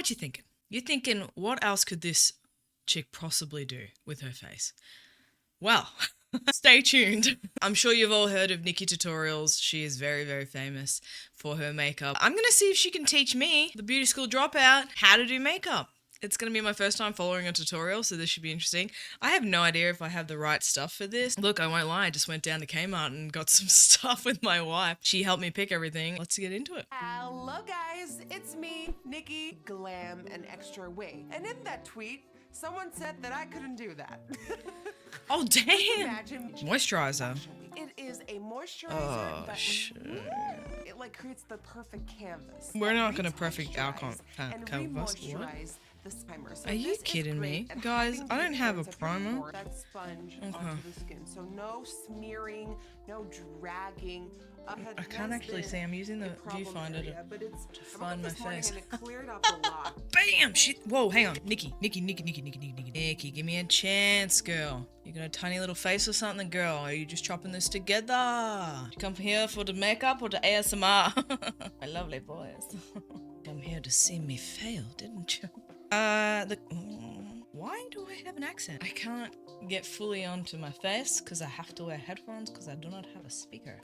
what you're thinking. You're thinking, what else could this chick possibly do with her face? Well, stay tuned. I'm sure you've all heard of NikkieTutorials. She is very, very famous for her makeup. I'm going to see if she can teach me, the beauty school dropout, how to do makeup. It's going to be my first time following a tutorial, so this should be interesting. I have no idea if I have the right stuff for this. Look, I won't lie, I just went down to Kmart and got some stuff with my wife. She helped me pick everything. Let's get into it. Hello guys, it's me, Nikki, glam and extra way. And in that tweet, someone said that I couldn't do that. Oh, damn. Imagine Moisturizer. It is a moisturizer, but shit. It like creates the perfect canvas. We're not going to perfect our canvas. Moisturize the primer. So Are you kidding me? Guys, I don't have a primer. That sponge onto the skin. So no smearing, no dragging. I can't actually see. I'm using the viewfinder to find my face. Bam! Shit. Whoa, hang on. Nikki, give me a chance, girl. You got a tiny little face or something, girl? Are you just chopping this together? You come here for the makeup or the ASMR? My lovely boys. Come here to see me fail, didn't you? Why do I have an accent? I can't get fully onto my face because I have to wear headphones because I do not have a speaker.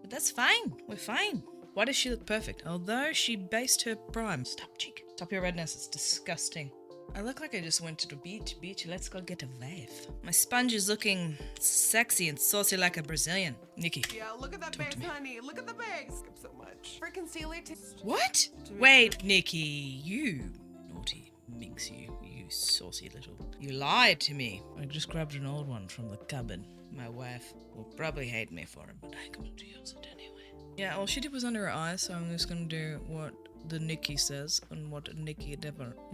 But that's fine. We're fine. Why does she look perfect? Although she based her prime. Stop, cheek. Stop your redness. It's disgusting. I look like I just went to the beach. Let's go get a wave. My sponge is looking sexy and saucy like a Brazilian. Nikki. Yeah, look at that base, honey. Look at the base. So much. For concealer to... What? Wait, Nikki. You naughty minx, you saucy little... You lied to me. I just grabbed an old one from the cupboard. My wife will probably hate me for it, but I'm going to use it anyway. Yeah, all she did was under her eyes, so I'm just going to do what the Nikki says and what Nikki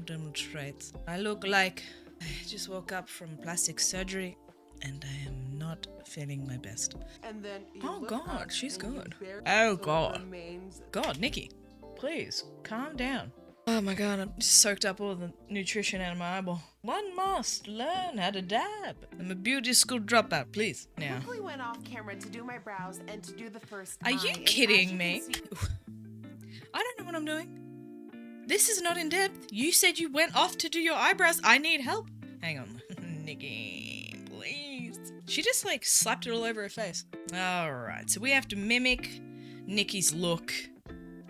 demonstrates. I look like I just woke up from plastic surgery and I am not feeling my best. And then oh God, she's good. Oh God. God, Nikki, please calm down. Oh my God, I've just soaked up all the nutrition out of my eyeball. One must learn how to dab. I'm a beauty school dropout, please. Now. I quickly went off camera to do my brows and to do the first Are you kidding me? I don't know what I'm doing. This is not in depth. You said you went off to do your eyebrows. I need help. Hang on. Nikki, please. She just like slapped it all over her face. Alright, so we have to mimic Nikki's look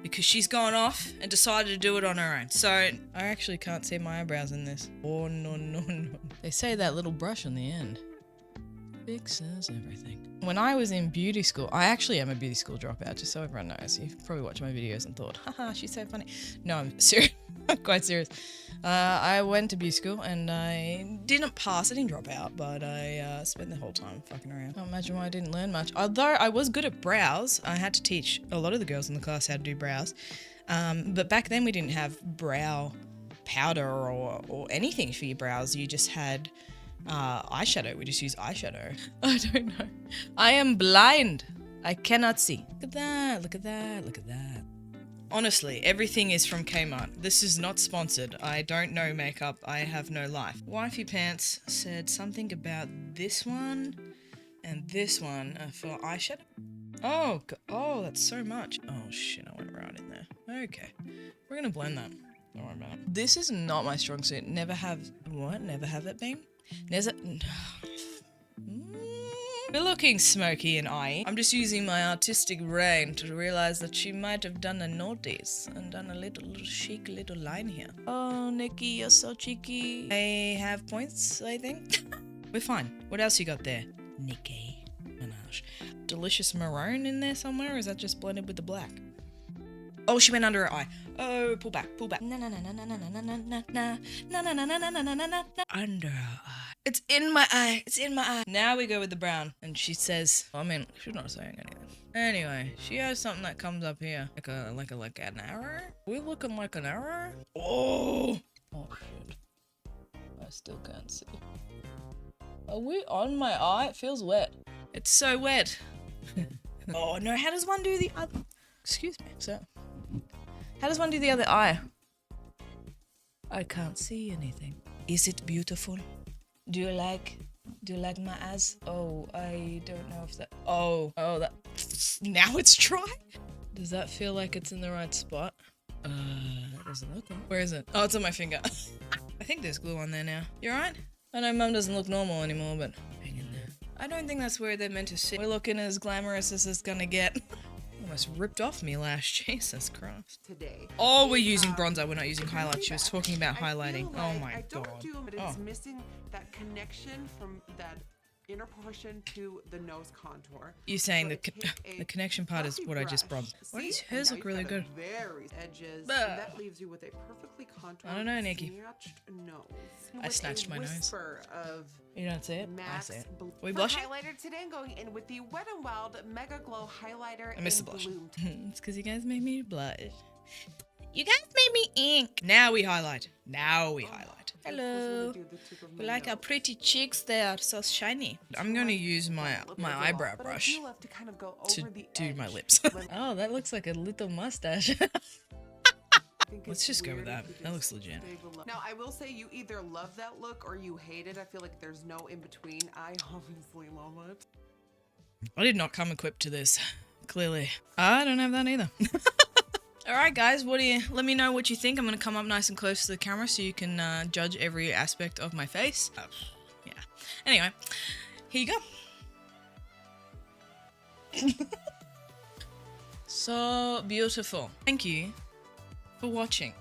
because she's gone off and decided to do it on her own. So I actually can't see my eyebrows in this. Oh no. They say that little brush on the end fixes everything. When I was in beauty school, I actually am a beauty school dropout, just so everyone knows. You've probably watched my videos and thought, haha, she's so funny. No, I'm serious. I'm quite serious. I went to beauty school and I didn't pass. I didn't drop out, but I spent the whole time fucking around. I can't imagine why I didn't learn much. Although I was good at brows, I had to teach a lot of the girls in the class how to do brows. But back then we didn't have brow powder or anything for your brows. You just had eyeshadow. We just use eyeshadow. I don't know. I am blind. I cannot see. Look at that. Look at that. Look at that. Honestly, everything is from Kmart. This is not sponsored. I don't know makeup. I have no life. Wifey Pants said something about this one and this one for eyeshadow. Oh, oh, that's so much. Oh shit, I went right in there. Okay, we're gonna blend that. Don't worry about it. This is not my strong suit. Never have it been? We're looking smoky and eye. I'm just using my artistic brain to realize that she might have done a naughties and done a little chic little line here. Oh, Nikki, you're so cheeky. I have points, I think. We're fine. What else you got there? Nikki Minaj. Delicious maroon in there somewhere, or is that just blended with the black? Oh, she went under her eye. Oh, pull back. Under her eye. It's in my eye. Now we go with the brown. And she says, I mean, she's not saying anything. Anyway, she has something that comes up here. Like an arrow? We're looking like an arrow? Oh! Oh, shit. I still can't see. Are we on my eye? It feels wet. It's so wet. Oh, no. How does one do the other? Excuse me, sir. How does one do the other eye? I can't see anything. Is it beautiful? Do you like my eyes? Oh, I don't know if that... Oh, that... Now it's dry? Does that feel like it's in the right spot? That doesn't look right. Where is it? Oh, it's on my finger. I think there's glue on there now. You alright? I know Mum doesn't look normal anymore, but hang in there. I don't think that's where they're meant to sit. We're looking as glamorous as it's gonna get. Almost ripped off me lash. Jesus Christ. Today. Oh, we're using bronzer. We're not using highlight. She was talking about highlighting. I feel like Oh my I god. don't do, but it's missing that connection from that inner portion to the nose contour. You're saying So the I take the a connection part is fluffy what I just brush. bronzed. Why See? does And hers now look you've really got a good? very edges. Bah. And that leaves you with a perfectly contoured, I don't know, Nikki. snatched nose. I With snatched a my nose. whisper of You don't see it? I Max see it. Blue. We For blushing? highlighter today, I'm going in with the Wet n Wild Mega Glow Highlighter I missed in the blush. Bloom. It's because you guys made me blush. You guys made me ink. Now we highlight. Now we highlight. Hello. We like our pretty cheeks. They are so shiny. I'm going to use my eyebrow brush to do my lips. Oh, that looks like a little mustache. Let's just go with that. That looks legit. Now, I will say you either love that look or you hate it. I feel like there's no in between. I obviously love it. I did not come equipped to this. Clearly. I don't have that either. Alright guys, let me know what you think. I'm going to come up nice and close to the camera so you can judge every aspect of my face. Yeah. Anyway, here you go. So beautiful. Thank you for watching.